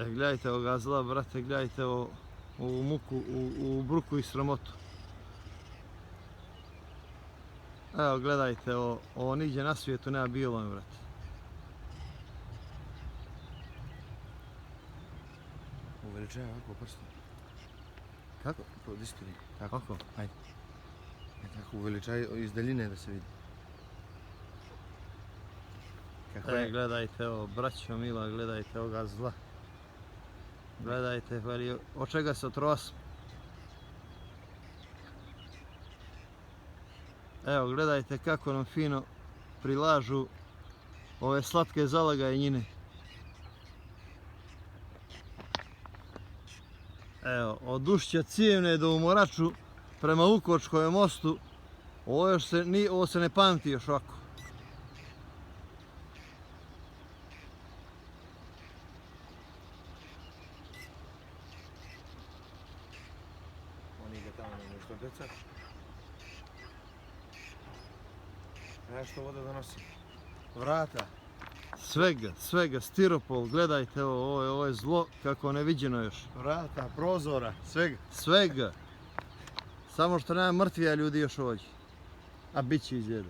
Gledajte ovoga zla, brate, gledajte ovu muku, u bruku i sramotu. Evo, gledajte, ovo nigdje na svijetu nema bilo mi, brate. Uveličaj ovako prstom. Kako? Di si to vidi? Tako. Kako? Ajde. Tako uveličaj iz daljine da se vidi. Kako je? Gledajte ovo, braćo mila, gledajte ovoga zla. Gledajte, veli, od čega se otrosmo. Evo, gledajte kako nam fino prilažu ove slatke zalagajnjine. Evo, od Ušća Cijevne do Umoraču prema Vukočkovom mostu, ovo se ne pamti još ovako. Oni ga tamo ne nešto deca. A što voda donosi? Vrata. Svega, stiropol, gledajte ovo je zlo kako neviđeno još. Vrata, prozora, svega. Svega. Samo što nema mrtvija ljudi još ovdje. A bit će izgleda.